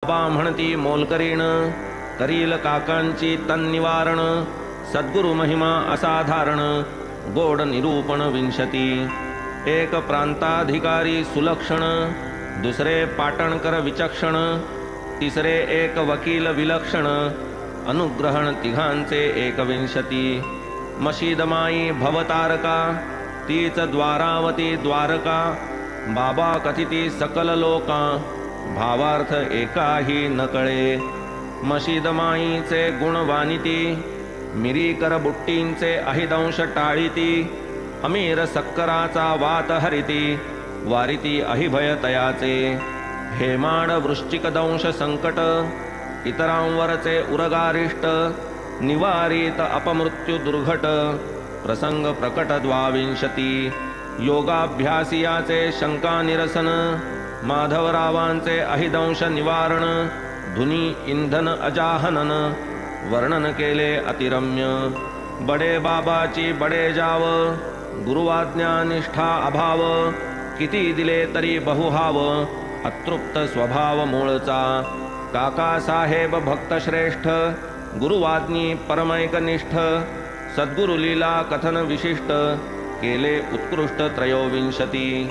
बाबा म्हणती मोलकरीण, करील काकांची तन्निवारण, सद्गुरु महिमा असाधारण, गोड निरूपण विंशती। एक प्रांताधिकारी सुलक्षण, दुसरे पाटणकर विचक्षण, तिसरे एक वकील विलक्षण, अनुग्रहण तिघांचे एकविंशती। मशीदमाई भवतारका, तीच द्वारावती द्वारका, बाबा कथिती सकल लोका, भावार्थ एकाही न कळे। मशीदमाईचे गुण वानिती, मिरीकर बुट्टींचे अहिदंश टाळीती, अमीर सक्कराचा वात हरिती, वारिती अहिभय तयाचे। हेमाड वृश्चिक दंश संकट, इतरांवरचे उरगारिष्ट, निवारित अपमृत्यू दुर्घट, प्रसंग प्रकट द्वाविंशती। योगाभ्यासियाचे शंका निरसन, माधवरावांचे अहिदंश निवारण, धुनी इंधन अजाहनन, वर्णन केले अतिरम्य। बडे बाबाची बडे जाव, गुरुवाज्ञा निष्ठा अभाव, किती दिले तरी बहुहाव, अतृप्त स्वभाव मूळचा। काकासाहेब भक्तश्रेष्ठ, गुरुवाज्ञी परमैकनिष्ठ, सद्गुरु लीला कथन विशिष्ट, केले उत्कृष्ट त्रयोविंशती।